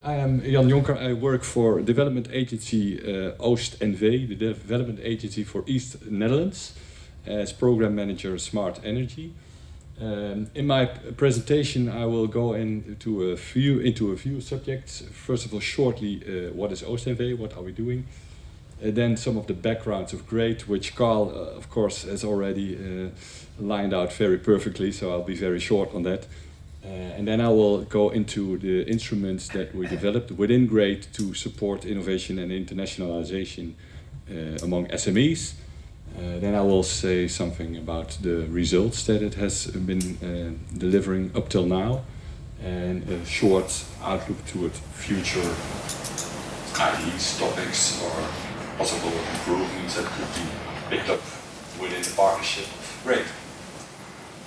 I am Jan Jonker. I work for development agency Oost NV, the development agency for East Netherlands, as program manager Smart Energy. In my presentation, I will go into a few subjects. First of all, shortly, what is Oost NV? What are we doing? Then some of the backgrounds of GREAT, which Carl, of course, has already lined out very perfectly. So I'll be very short on that. And then I will go into the instruments that we developed within GREAT to support innovation and internationalization among SMEs. Then I will say something about the results that it has been delivering up till now, and a short outlook toward future ideas, topics, or possible improvements that could be picked up within the partnership. Great.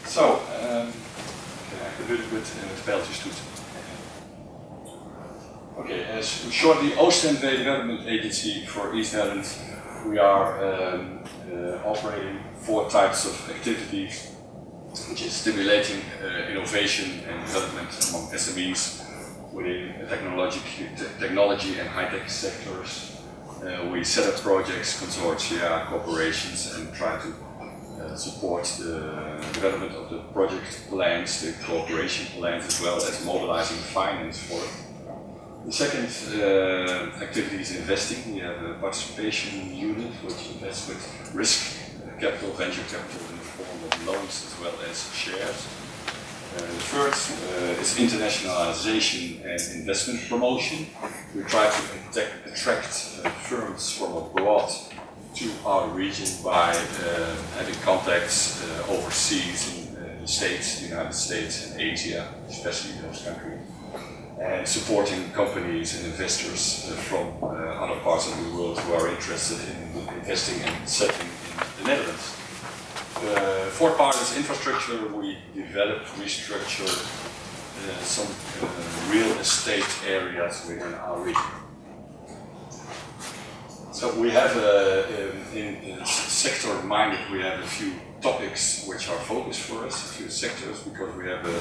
So, a little bit het pijltjes toetsen. Okay, shortly, Oost NV Development Agency for East Netherlands. We are operating 4 types of activities, which is stimulating innovation and development among SMEs within technology and high-tech sectors. We set up projects, consortia, corporations, and try to support the development of the project plans, the cooperation plans, as well as mobilizing finance for it. The second activity is investing. We have a participation unit which invests with risk capital, venture capital in the form of loans as well as shares. The third is internationalization and investment promotion. We try to attract firms from abroad to our region by having contacts overseas in the States, the United States and Asia, especially in those countries, and supporting companies and investors from other parts of the world who are interested in investing and settling in the Netherlands. The fourth part is infrastructure. We develop, restructure some real estate areas within our region. So we have, in sector-minded, we have a few topics which are focused for us, a few sectors, because we have a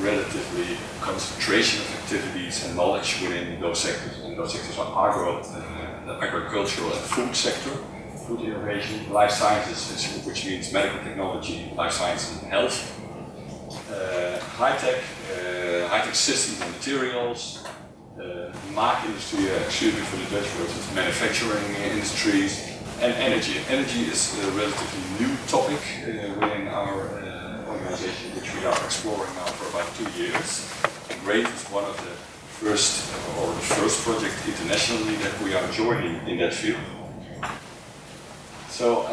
relatively concentration of activities and knowledge within those sectors. And those sectors are the agricultural and food sector, food innovation, life sciences, which means medical technology, life science and health, high-tech systems and materials, maakindustrie, excuse me for the Dutch word, it's manufacturing industries, and energy. Energy is a relatively new topic within our organization, which we are exploring now for about 2 years. GREAT is one of the first project internationally that we are joining in that field. So,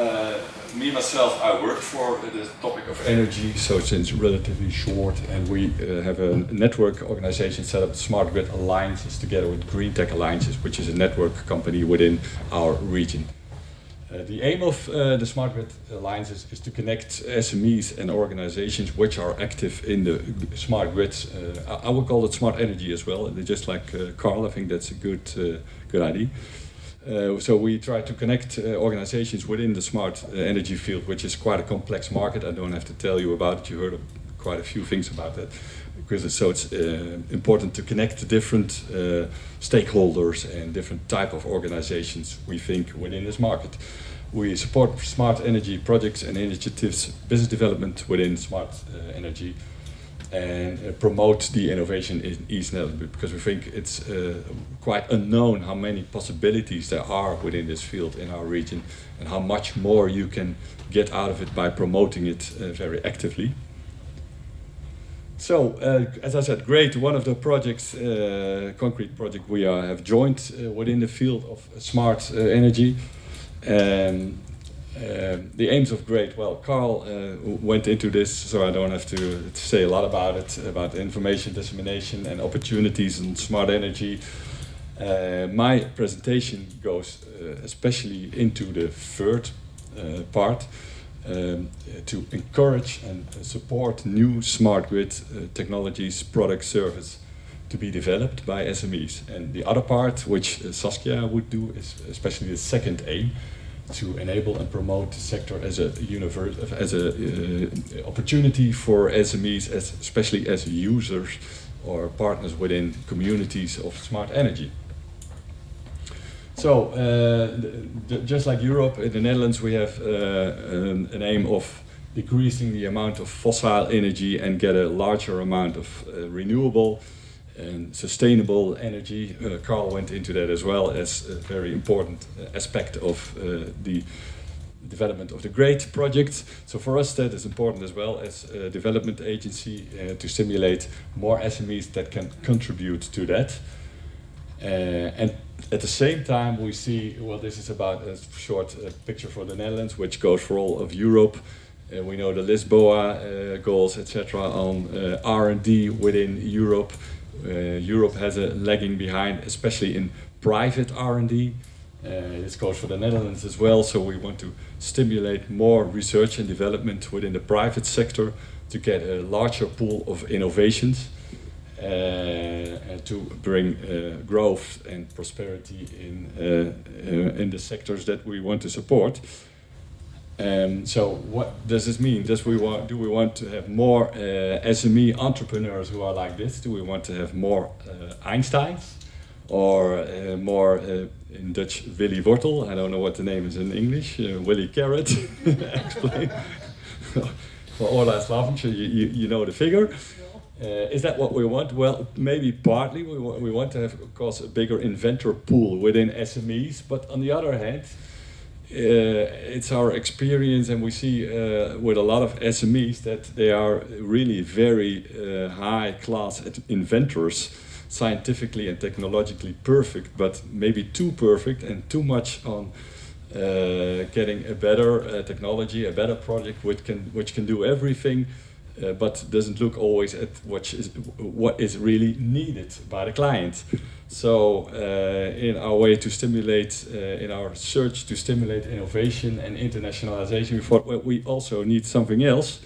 me myself, I work for the topic of energy, so it's relatively short, and we have a network organization set up, Smart Grid Alliances, together with Green Tech Alliances, which is a network company within our region. The aim of the Smart Grid Alliances is to connect SMEs and organizations which are active in the smart grids. I would call it smart energy as well, just like Carl. I think that's a good idea. So we try to connect organizations within the smart energy field, which is quite a complex market. I don't have to tell you about it. You heard quite a few things about that. Because it's important to connect the different stakeholders and different type of organizations we think within this market. We support smart energy projects and initiatives, business development within smart energy, and promote the innovation in East Netherlands, because we think it's quite unknown how many possibilities there are within this field in our region, and how much more you can get out of it by promoting it very actively. So, as I said, GREAT, one of the projects, concrete project we have joined within the field of smart energy. The aims of GREAT, well, Carl went into this, so I don't have to say a lot about it, about information dissemination and opportunities in smart energy. My presentation goes especially into the third part, to encourage and support new smart grid technologies, products, service to be developed by SMEs. And the other part, which Saskia would do, is especially the second aim, to enable and promote the sector as a opportunity for SMEs, especially as users or partners within communities of smart energy. So, just like Europe, in the Netherlands we have an aim of decreasing the amount of fossil energy and get a larger amount of renewable and sustainable energy. Carl went into that as well as a very important aspect of the development of the GREAT project. So for us that is important as well as a development agency to stimulate more SMEs that can contribute to that. And at the same time we see, well, this is about a short picture for the Netherlands, which goes for all of Europe. We know the Lisboa goals, etc. on R&D within Europe. Europe has a lagging behind, especially in private R&D. This goes for the Netherlands as well, so we want to stimulate more research and development within the private sector to get a larger pool of innovations to bring growth and prosperity in the sectors that we want to support. So what does this mean? Do we want to have more SME entrepreneurs who are like this? Do we want to have more Einsteins? Or more, in Dutch, Willy Wortel? I don't know what the name is in English. Willy Carrot. Explain. For Orla Slavic, you know the figure. Is that what we want? Well, maybe partly. We want to have, of course, a bigger inventor pool within SMEs. But on the other hand, it's our experience, and we see with a lot of SMEs that they are really very high-class inventors, scientifically and technologically perfect, but maybe too perfect and too much on getting a better technology, a better project which can do everything, but doesn't look always at what is really needed by the client. So in our way to stimulate, in our search to stimulate innovation and internationalization, we thought, well, we also need something else.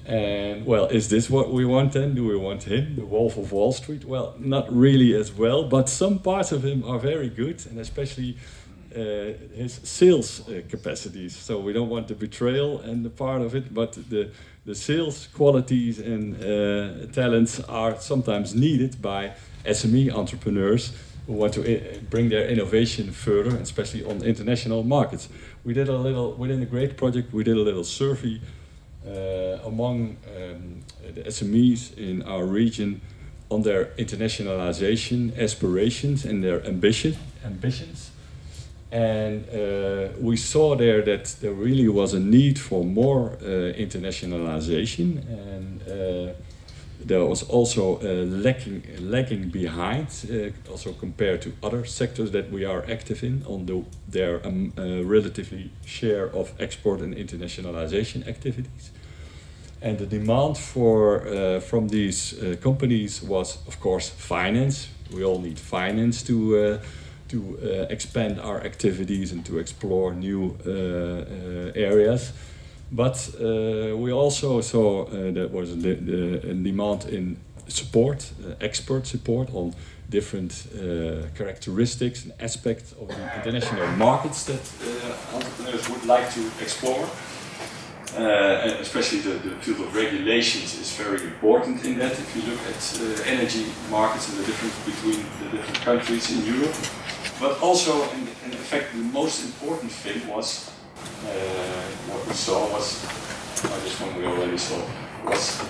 And well, is this what we want then? Do we want him, the Wolf of Wall Street? Well, not really as well, but some parts of him are very good, and especially his sales capacities. So we don't want the betrayal and the part of it, but the sales qualities and talents are sometimes needed by SME entrepreneurs who want to bring their innovation further, especially on international markets. We did a little, within the GREAT project, we did a little survey among the SMEs in our region on their internationalization aspirations and their ambitions. And we saw there that there really was a need for more internationalization, and there was also lagging behind, also compared to other sectors that we are active in, on their relatively share of export and internationalization activities. And the demand from these companies was, of course, finance. We all need finance to expand our activities and to explore new areas. But we also saw there was a demand in support, expert support on different characteristics and aspects of the international markets that entrepreneurs would like to explore. And especially the field of regulations is very important in that. If you look at energy markets and the difference between the different countries in Europe. But also, in fact, the most important thing was what we saw was, this one we already saw, was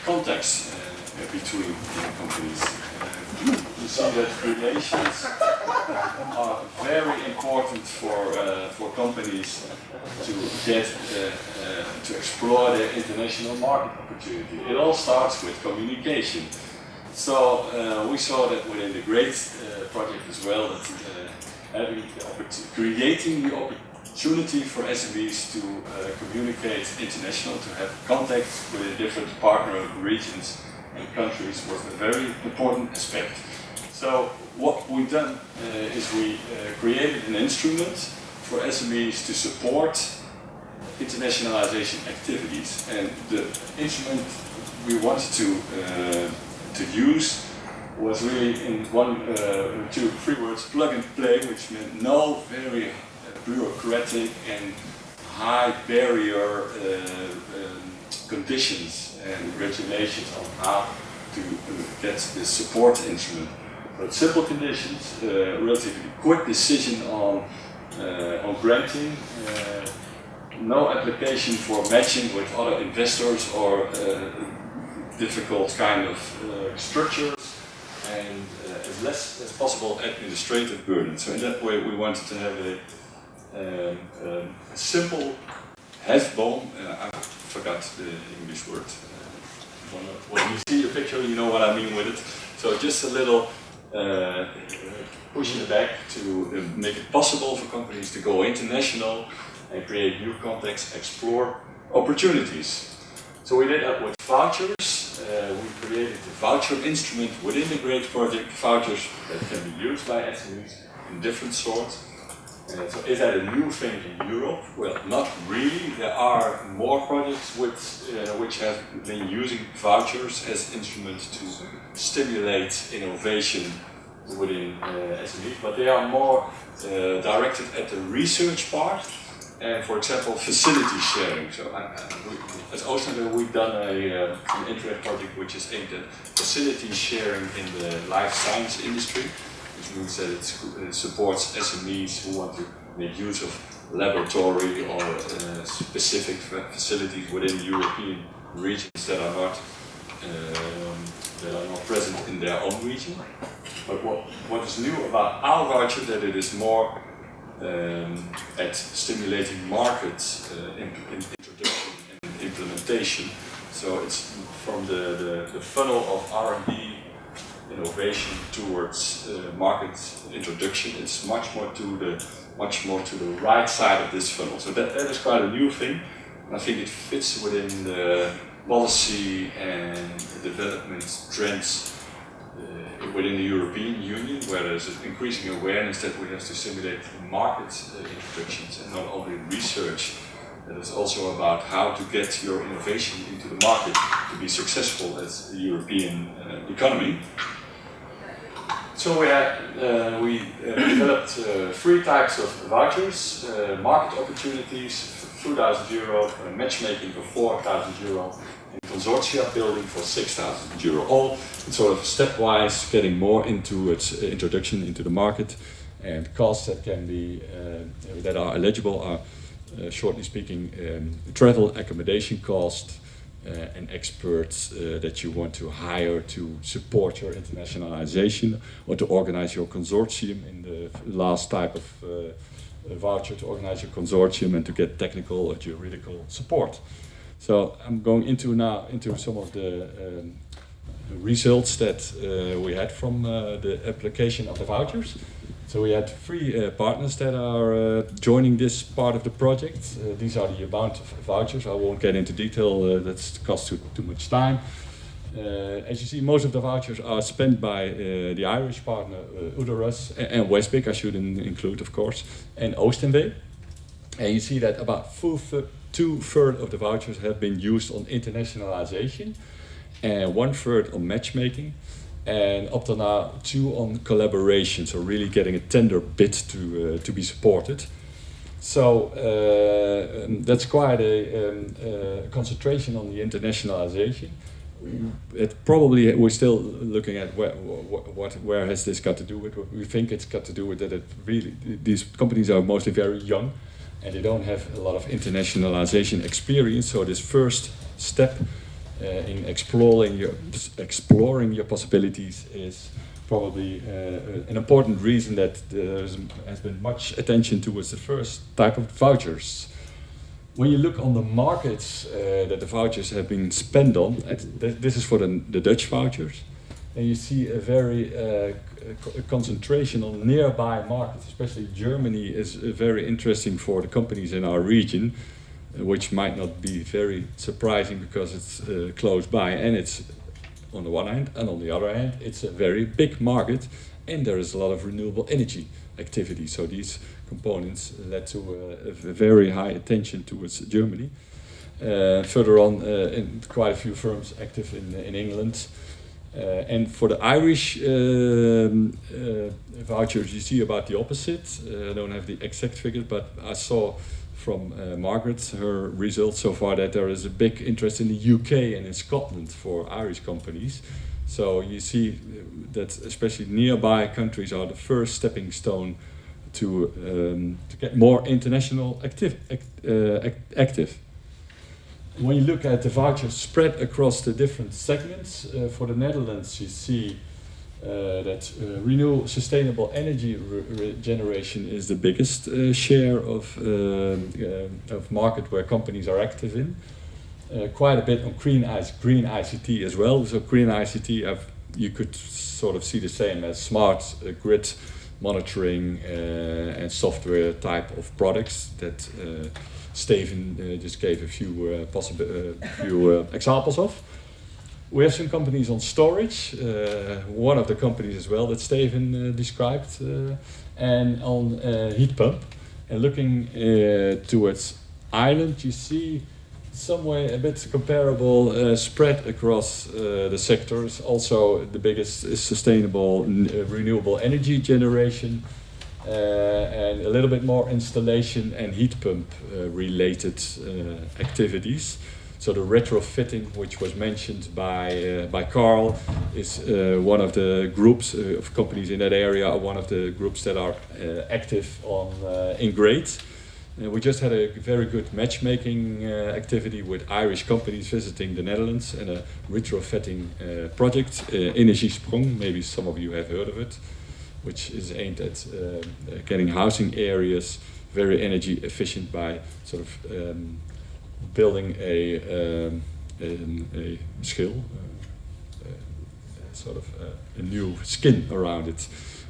contacts between companies. You see that relations are very important for companies to get to explore their international market opportunity. It all starts with communication. So we saw that within the GREAT project as well, that creating the opportunity for SMEs to communicate international, to have contact with different partner regions and countries was a very important aspect. So what we've done is we created an instrument for SMEs to support internationalization activities, and the instrument we wanted to use was really in 3 words, plug and play, which meant no very bureaucratic and high barrier conditions and regulations on how to get this support instrument. But simple conditions, relatively quick decision on granting, no application for matching with other investors or difficult kind of structures, and as less as possible administrative burden. So in that way we wanted to have a simple hefboom, I forgot the English word. When you see the picture you know what I mean with it. So just a little pushing it back to make it possible for companies to go international and create new contacts, explore opportunities. So we did that with vouchers. We created a voucher instrument within the Great Project, vouchers that can be used by SMEs in different sorts. So is that a new thing in Europe? Well, not really. There are more projects which have been using vouchers as instruments to stimulate innovation within SMEs, but they are more directed at the research part and, for example, facility sharing. So as Oost NV, we've done an internet project which is aimed at facility sharing in the life science industry, which means that it supports SMEs who want to make use of laboratory or specific facilities within European regions that are not present in their own region. But what is new about our voucher that it is more at stimulating market introduction and implementation. So it's from the funnel of R&D innovation towards market introduction. It's much more to the right side of this funnel. So that is quite a new thing. I think it fits within the policy and development trends within the European Union, where there's an increasing awareness that we have to stimulate market introductions and not only research. That is also about how to get your innovation into the market to be successful as a European economy. So we developed three types of vouchers: market opportunities, €2,000, matchmaking for €4,000, and consortia building for €6,000. All sort of stepwise getting more into its introduction into the market, and costs that can be that are eligible are, shortly speaking, travel accommodation cost and experts that you want to hire to support your internationalization or to organize your consortium in the last type of voucher, to organize your consortium and to get technical or juridical support. So I'm going into some of the results that we had from the application of the vouchers. So we had three partners that are joining this part of the project. These are the amount of vouchers. I won't get into detail, that costs too much time. As you see, most of the vouchers are spent by the Irish partner, Uderus, and Westbig, I should include, of course, and Oost NV. And you see that about two-thirds of the vouchers have been used on internationalization, and one-third on matchmaking, and up to now 2 on collaboration, so really getting a tender bid to be supported. So that's quite a concentration on the internationalization. We're still looking at where has this got to do with. We think it's got to do with that these companies are mostly very young and they don't have a lot of internationalization experience. So this first step in exploring your possibilities is probably an important reason that there has been much attention towards the first type of vouchers. When you look on the markets that the vouchers have been spent on, this is for the Dutch vouchers, and you see a very concentration on nearby markets. Especially Germany is very interesting for the companies in our region, which might not be very surprising because it's close by and it's on the one hand, and on the other hand it's a very big market and there is a lot of renewable energy activity. So these components led to a very high attention towards Germany. Further on, in quite a few firms active in England. And for the Irish vouchers, you see about the opposite. I don't have the exact figures, but I saw from Margaret, her results so far, that there is a big interest in the UK and in Scotland for Irish companies. So you see that especially nearby countries are the first stepping stone to get more international active. When you look at the vouchers spread across the different segments, for the Netherlands you see that renewable sustainable energy generation is the biggest share of market where companies are active in. Quite a bit on green ICT as well. So green ICT, you could sort of see the same as smart grid monitoring and software type of products that Steven just gave a few examples of. We have some companies on storage, one of the companies as well that Steven described, and on heat pump. And looking towards Ireland, you see some way a bit comparable spread across the sectors. Also, the biggest is sustainable renewable energy generation, and a little bit more installation and heat pump related activities. So the retrofitting, which was mentioned by Carl, is one of the groups of companies in that area, one of the groups that are active on in Grade. We just had a very good matchmaking activity with Irish companies visiting the Netherlands and a retrofitting project, Energiesprong, maybe some of you have heard of it, which is aimed at getting housing areas very energy efficient by sort of building a skill, sort of a new skin around it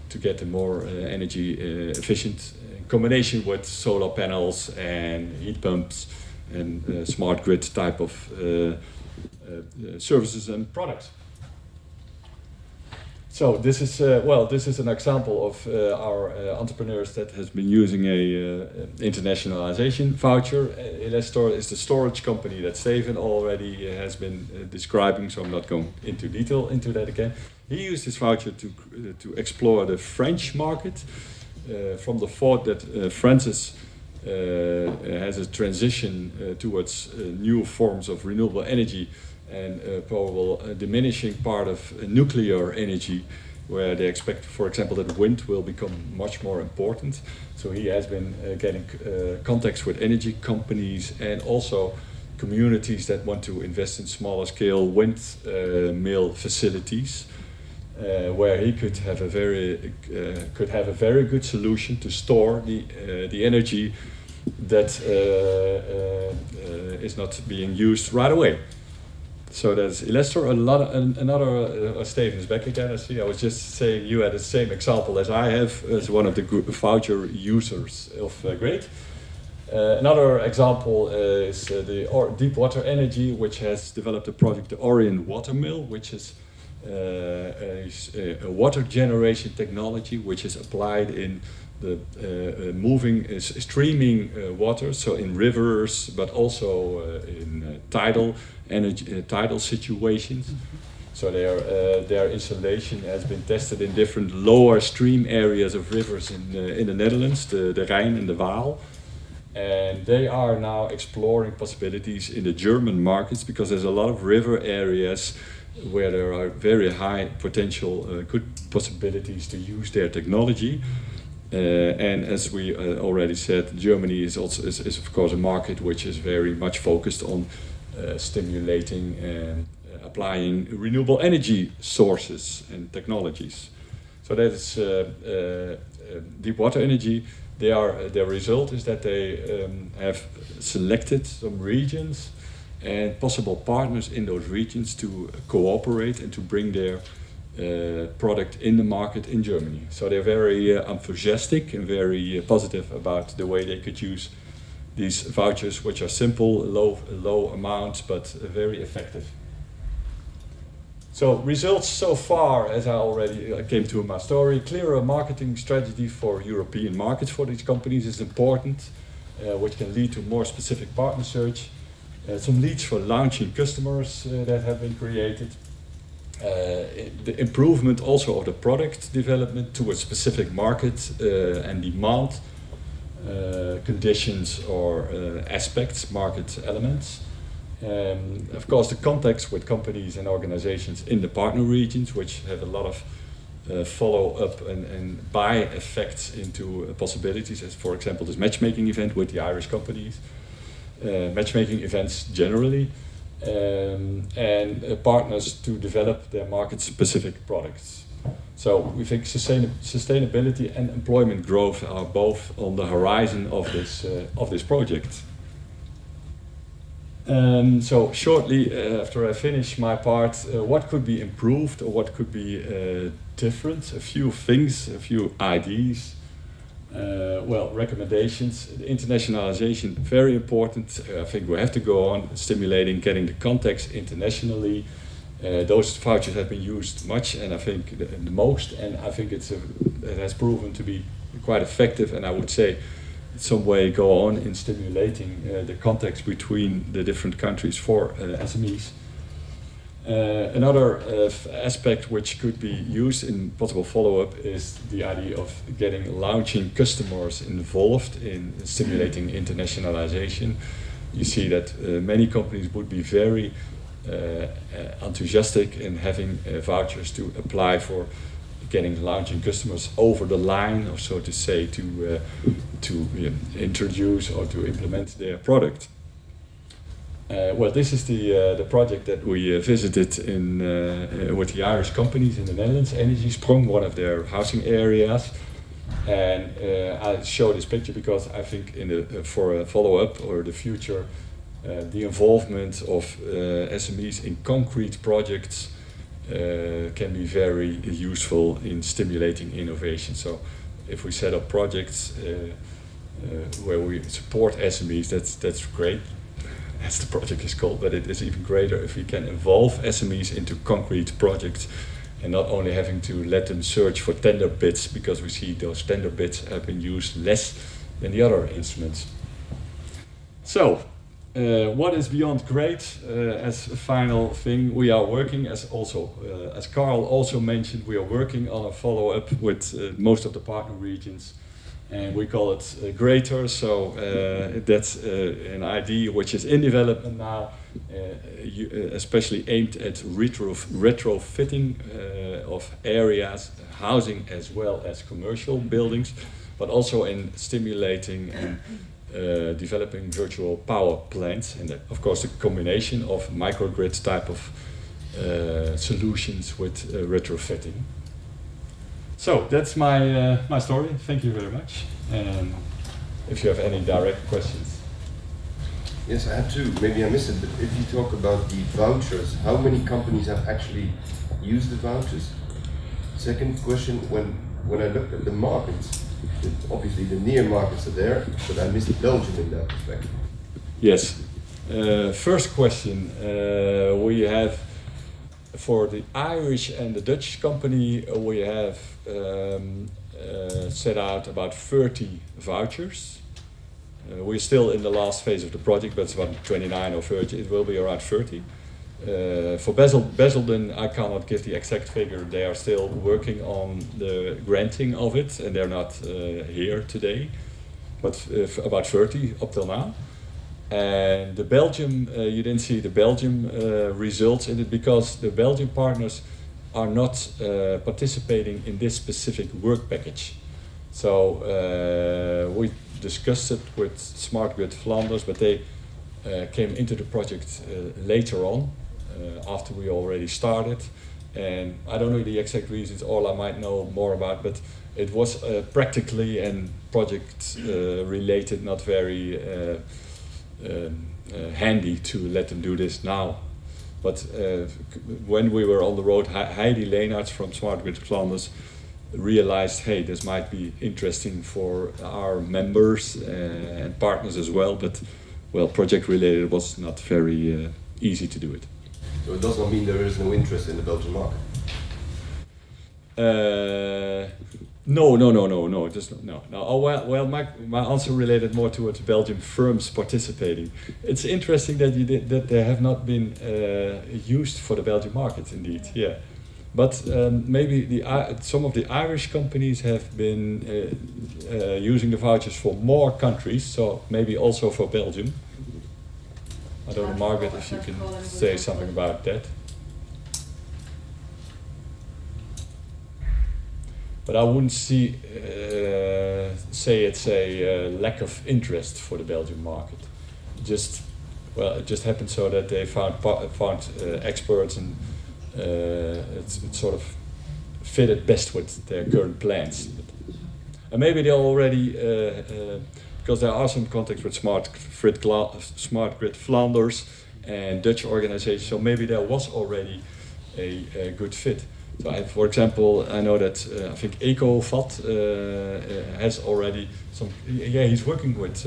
to get a more energy efficient in combination with solar panels and heat pumps and smart grid type of services and products. So this is this is an example of our entrepreneurs that has been using a internationalization voucher. Elestor is the storage company that Steven already has been describing, so I'm not going into detail into that again. He used this voucher to explore the French market from the thought that France has a transition towards new forms of renewable energy and probable diminishing part of nuclear energy, where they expect, for example, that wind will become much more important. So he has been getting contacts with energy companies and also communities that want to invest in smaller scale wind mill facilities, where he could have a very good solution to store the energy that is not being used right away. So there's Elestor, another Steven is back again. I see. I was just saying you had the same example as I have as one of the voucher users of Grade. Another example is the Deep Water Energy, which has developed a project, the Orion Water Mill, which is a water generation technology which is applied in the streaming water, so in rivers, but also in tidal situations. So their installation has been tested in different lower stream areas of rivers in the Netherlands, the Rhine and the Waal. And they are now exploring possibilities in the German markets because there's a lot of river areas where there are very high potential, good possibilities to use their technology. And as we already said, Germany is of course a market which is very much focused on stimulating and applying renewable energy sources and technologies. So that is Deep Water Energy. Their result is that they have selected some regions and possible partners in those regions to cooperate and to bring their product in the market in Germany. So they're very enthusiastic and very positive about the way they could use these vouchers, which are simple, low amounts, but very effective. So results so far, as I already came to in my story, clearer marketing strategy for European markets for these companies is important, which can lead to more specific partner search. Some leads for launching customers that have been created. The improvement also of the product development to a specific market and demand conditions or aspects, market elements. Of course, the contacts with companies and organizations in the partner regions, which have a lot of follow-up and buy effects into possibilities, as for example this matchmaking event with the Irish companies, matchmaking events generally, and partners to develop their market-specific products. So we think sustainability and employment growth are both on the horizon of this project. So shortly after I finish my part, what could be improved or what could be different? A few things, a few ideas. Well, recommendations. Internationalization, very important. I think we have to go on stimulating, getting the contacts internationally. Those vouchers have been used much, and I think the most, and I think it has proven to be quite effective, and I would say in some way go on in stimulating the contacts between the different countries for SMEs. Another aspect which could be used in possible follow-up is the idea of getting launching customers involved in stimulating internationalization. You see that many companies would be very enthusiastic in having vouchers to apply for getting launching customers over the line, or so to say, to introduce or to implement their product. Well, this is the project that we visited with the Irish companies in the Netherlands, Energy Sprong, one of their housing areas. And I show this picture because I think for a follow-up or the future, the involvement of SMEs in concrete projects can be very useful in stimulating innovation. So if we set up projects where we support SMEs, that's great. As the project is called, but it is even greater if we can involve SMEs into concrete projects and not only having to let them search for tender bids, because we see those tender bids have been used less than the other instruments. So, what is beyond great? As a final thing, we are working, as Carl also mentioned, we are working on a follow-up with most of the partner regions. And we call it greater, so that's an idea which is in development now, especially aimed at retrofitting of areas, housing as well as commercial buildings, but also in stimulating and developing virtual power plants, and of course the combination of microgrid type of solutions with retrofitting. So that's my story. Thank you very much. And if you have any direct questions. Yes, I have two. Maybe I missed it, but if you talk about the vouchers, how many companies have actually used the vouchers? Second question, when I looked at the markets, obviously the near markets are there, but I missed Belgium in that respect. Yes. First question, we have for the Irish and the Dutch company, we have set out about 30 vouchers. We're still in the last phase of the project, but it's about 29 or 30. It will be around 30. For Basildon, I cannot give the exact figure. They are still working on the granting of it, and they're not here today. But about 30 up till now. And the Belgium, you didn't see the Belgium results in it because the Belgian partners are not participating in this specific work package. So we discussed it with Smart Grid Flanders, but they came into the project later on, after we already started. And I don't know the exact reasons, all I might know more about, but it was practically and project related, not very handy to let them do this now. But when we were on the road, Heidi Leenaerts from Smart Grid Flanders realized, hey, this might be interesting for our members and partners as well, but well, project related was not very easy to do it. So it does not mean there is no interest in the Belgian market? No. Just no. Oh, well, my answer related more towards Belgian firms participating. It's interesting that they have not been used for the Belgian market, indeed. Yeah, but maybe some of the Irish companies have been using the vouchers for more countries, so maybe also for Belgium. I don't know, Margaret, if you can say something about that. But I wouldn't say it's a lack of interest for the Belgian market. It just happened so that they found experts, and it sort of fitted best with their current plans. And maybe they already, because there are some contacts with Smart Grid Flanders and Dutch organizations, so maybe there was already a good fit. So, for example, I know that I think EcoVat has already some. Yeah, he's working with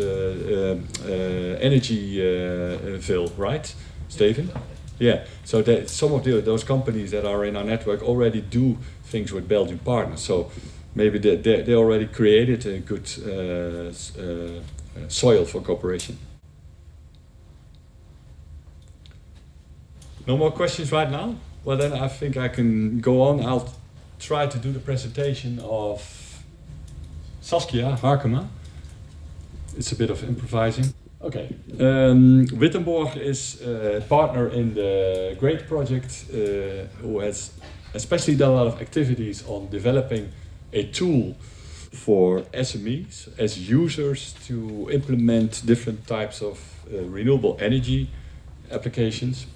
Energyville, right, Steven? Yeah. So some of those companies that are in our network already do things with Belgian partners. So maybe they already created a good soil for cooperation. No more questions right now? Well, then I think I can go on. I'll try to do the presentation of Saskia Harkema. It's a bit of improvising. Okay. Wittenborg is a partner in the GREAT project, who has especially done a lot of activities on developing a tool for SMEs as users to implement different types of renewable energy applications.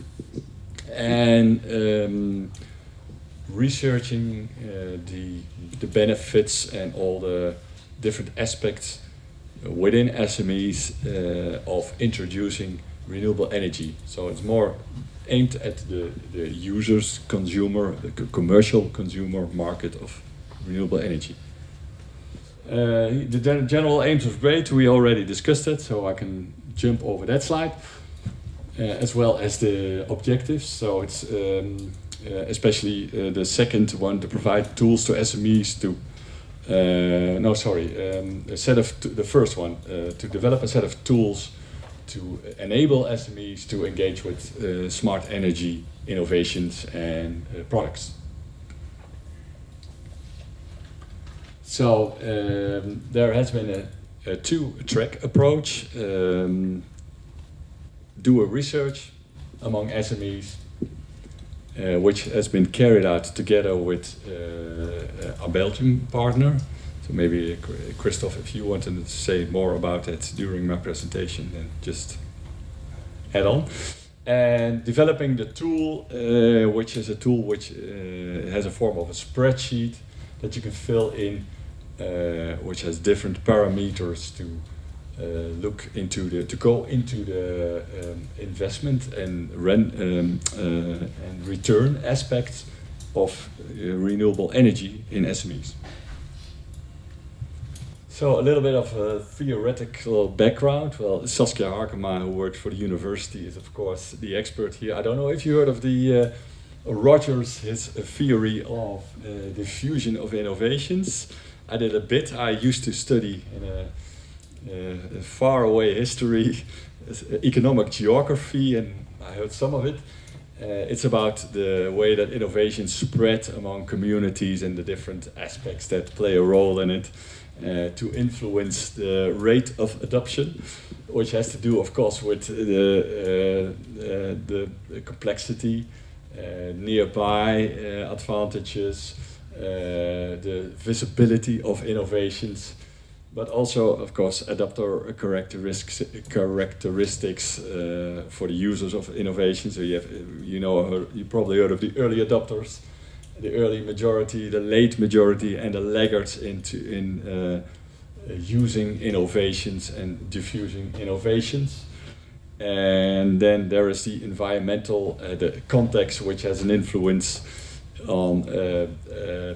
And researching the benefits and all the different aspects within SMEs of introducing renewable energy. So it's more aimed at the users, consumer, the commercial consumer market of renewable energy. The general aims of GREAT, we already discussed it, so I can jump over that slide. As well as the objectives. So it's especially the second one, to provide tools to SMEs to the first one, to develop a set of tools to enable SMEs to engage with smart energy innovations and products. So there has been a two-track approach. Do a research among SMEs, which has been carried out together with a Belgian partner. So maybe Christophe, if you wanted to say more about it during my presentation, then just add on. And developing the tool, which is a tool which has a form of a spreadsheet that you can fill in, which has different parameters to go into the investment and return aspects of renewable energy in SMEs. So a little bit of a theoretical background. Well, Saskia Harkema, who worked for the university, is of course the expert here. I don't know if you heard of the Rogers, his theory of diffusion of innovations. I did a bit. I used to study in a far away history, economic geography, and I heard some of it. It's about the way that innovations spread among communities and the different aspects that play a role in it to influence the rate of adoption, which has to do, of course, with the complexity, nearby advantages, the visibility of innovations, but also, of course, adapter characteristics for the users of innovation. So you probably heard of the early adopters, the early majority, the late majority, and the laggards in using innovations and diffusing innovations. And then there is the environmental, the context, which has an influence on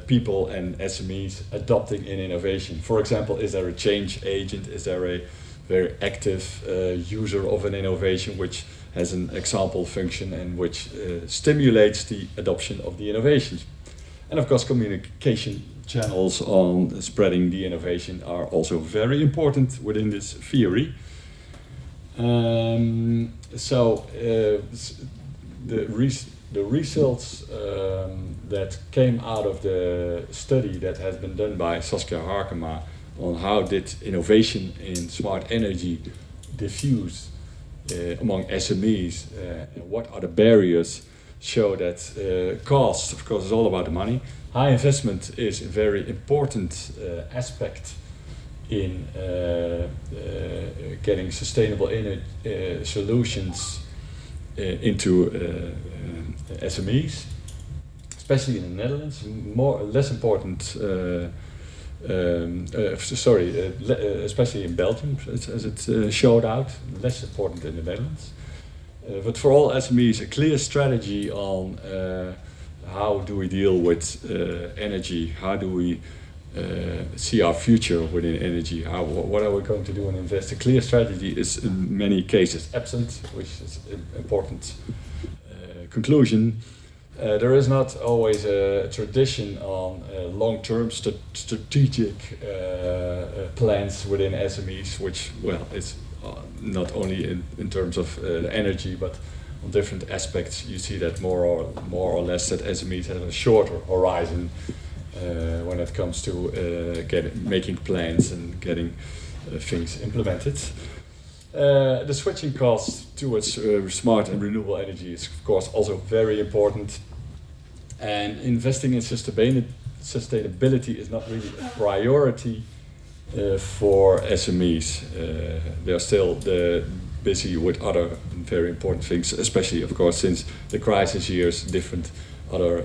people and SMEs adopting an innovation. For example, is there a change agent? Is there a very active user of an innovation which has an example function and which stimulates the adoption of the innovations? And of course, communication channels on spreading the innovation are also very important within this theory. The results that came out of the study that has been done by Saskia Harkema on how did innovation in smart energy diffuse among SMEs, and what are the barriers, show that cost, of course, is all about the money. High investment is a very important aspect in getting sustainable solutions into SMEs, especially in the Netherlands. Less important. Especially in Belgium, as it showed out, less important in the Netherlands. But for all SMEs, a clear strategy on how do we deal with energy, how do we see our future within energy, what are we going to do and invest. A clear strategy is in many cases absent, which is an important conclusion. There is not always a tradition on long-term strategic plans within SMEs, which, well, it's not only in terms of energy, but on different aspects. You see that more or less that SMEs have a shorter horizon when it comes to making plans and getting things implemented. The switching costs towards smart and renewable energy is, of course, also very important. And investing in sustainability is not really a priority for SMEs. They're still busy with other very important things, especially, of course, since the crisis years, different other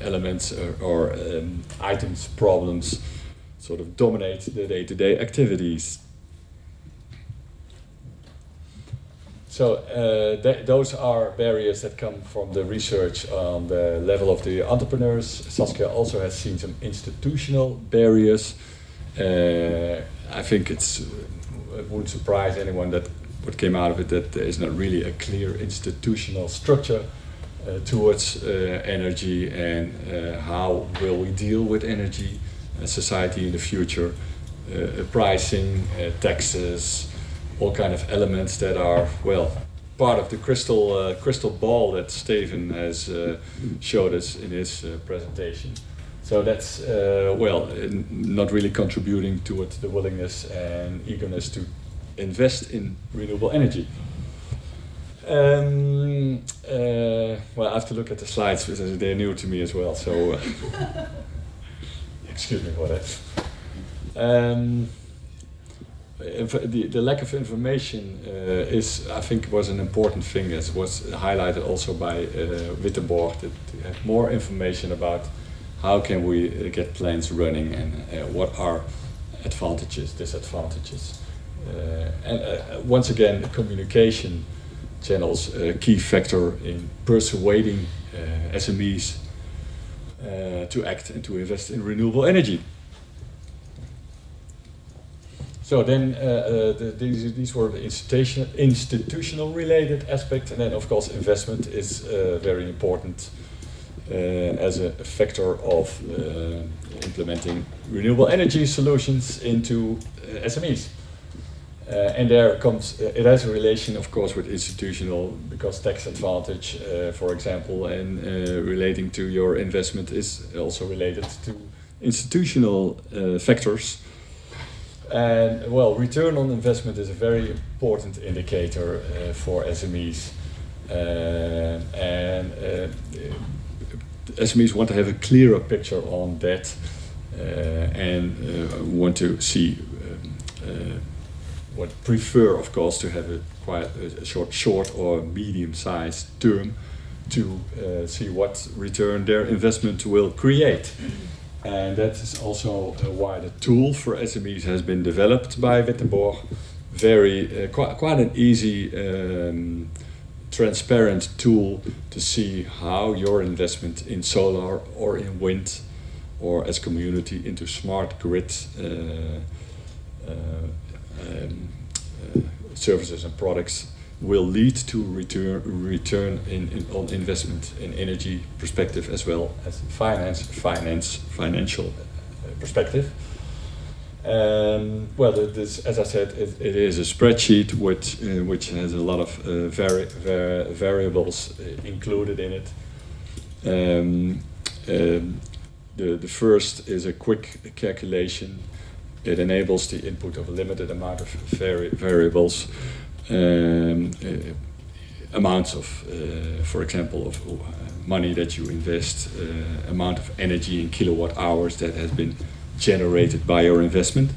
elements or items, problems sort of dominate the day-to-day activities. So those are barriers that come from the research on the level of the entrepreneurs. Saskia also has seen some institutional barriers. I think it wouldn't surprise anyone that what came out of it, that there is not really a clear institutional structure towards energy and how will we deal with energy society in the future, pricing, taxes, all kind of elements that are, well, part of the crystal ball that Steven has showed us in his presentation. So that's, not really contributing towards the willingness and eagerness to invest in renewable energy. Well, I have to look at the slides because they're new to me as well, so excuse me for that. The lack of information I think was an important thing, as was highlighted also by Wittenborg, that to have more information about how can we get plants running and what are advantages, disadvantages. And once again, communication channels a key factor in persuading SMEs to act and to invest in renewable energy. So then these were the institutional related aspects, and then of course investment is very important as a factor of implementing renewable energy solutions into SMEs. And there comes, it has a relation of course with institutional, because tax advantage, for example, and relating to your investment is also related to institutional factors. And well, return on investment is a very important indicator for SMEs. SMEs want to have a clearer picture on that and want to see prefer, of course, to have a quite a short or medium-sized term to see what return their investment will create. And that is also why the tool for SMEs has been developed by Wittenborg. Very quite an easy, transparent tool to see how your investment in solar or in wind, or as community into smart grid services and products will lead to return on investment in energy perspective, as well as financial perspective. Well, this, as I said, it is a spreadsheet which has a lot of variables included in it. The first is a quick calculation. It enables the input of a limited amount of variables. amounts of, for example, of money that you invest, amount of energy in kilowatt hours that has been generated by your investment.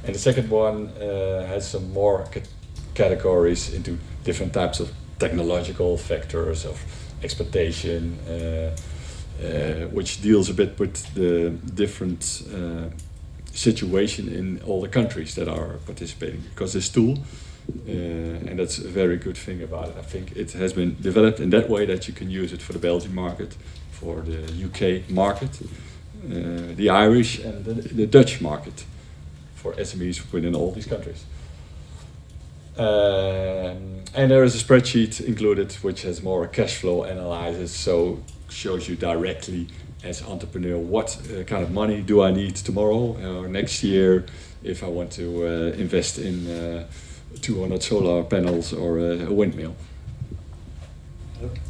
And the second one has some more categories into different types of technological factors of exploitation, which deals a bit with the different situation in all the countries that are participating. Because this tool, and that's a very good thing about it, I think it has been developed in that way that you can use it for the Belgian market, for the UK market, the Irish and the Dutch market, for SMEs within all these countries. And there is a spreadsheet included which has more cash flow analysis, so shows you directly as entrepreneur what kind of money do I need tomorrow or next year if I want to invest in 200 solar panels or a windmill.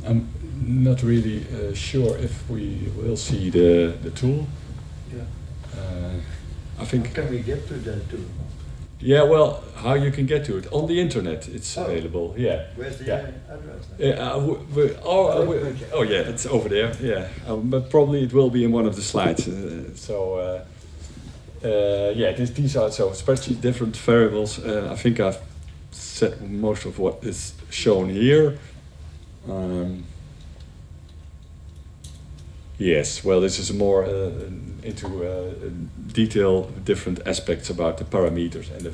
I'm not really sure if we will see the tool. Yeah. I think. How can we get to that tool? Yeah, well, how you can get to it on the internet? It's available. Yeah. Where's the address? Oh yeah, it's over there. Yeah, but probably it will be in one of the slides. Yeah, these are so spreadsheet different variables. I think I've said most of what is shown here. Yes, well, this is more into detail, different aspects about the parameters and the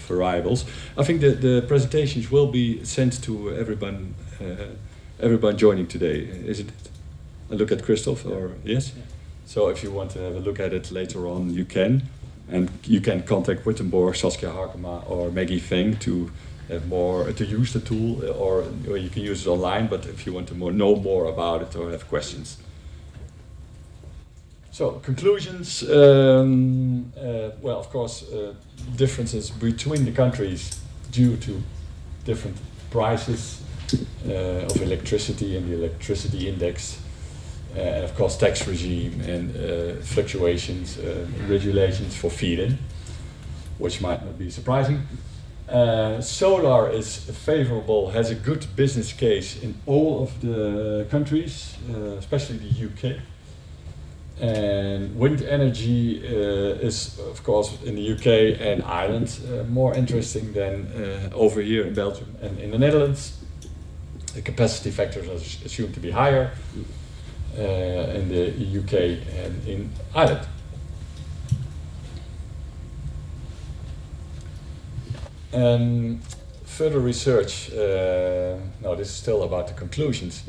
variables. I think the presentations will be sent to everyone joining today, isn't it? I look at Christoph, or yes? Yeah. So if you want to have a look at it later on, you can. And you can contact Wittenborg, Saskia Harkema, or Maggie Feng to have more, to use the tool, or you can use it online, but if you want to know more about it or have questions. So, conclusions, well, of course, differences between the countries due to different prices of electricity and the electricity index, and of course tax regime and fluctuations, regulations for feed-in, which might not be surprising. Solar is favorable, has a good business case in all of the countries, especially the UK. And wind energy is, of course, in the UK and Ireland more interesting than over here in Belgium and in the Netherlands. The capacity factors are assumed to be higher in the UK and in Ireland. Further research, no, this is still about the conclusions.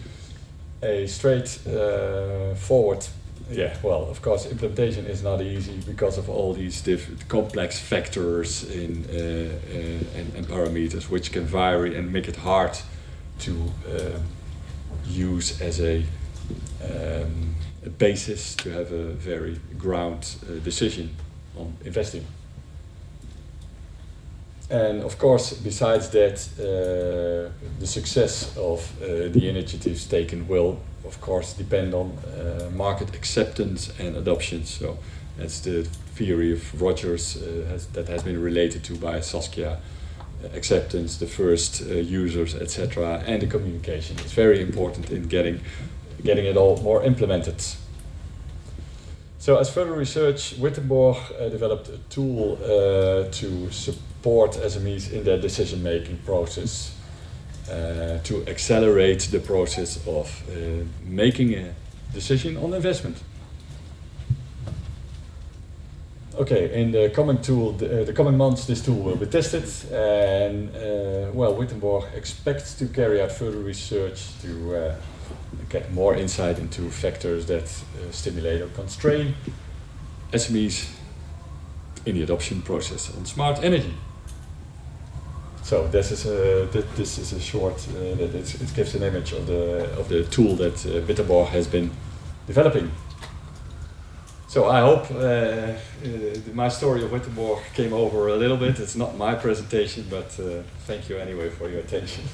A straightforward. Yeah, well, of course, implementation is not easy because of all these different complex factors and parameters which can vary and make it hard to use as a basis to have a very ground decision on investing. And of course, besides that, the success of the initiatives taken will, of course, depend on market acceptance and adoption. So that's the theory of Rogers that has been related to by Saskia. Acceptance, the first users, etc., and the communication. It's very important in getting it all more implemented. So as further research, Wittenborg developed a tool to support SMEs in their decision-making process, to accelerate the process of making a decision on investment. Okay, in the coming months, this tool will be tested, and well, Wittenborg expects to carry out further research to get more insight into factors that stimulate or constrain SMEs in the adoption process on smart energy. So this is a short. It gives an image of the tool that Wittenborg has been developing. So I hope my story of Wittenborg came over a little bit. It's not my presentation, but thank you anyway for your attention.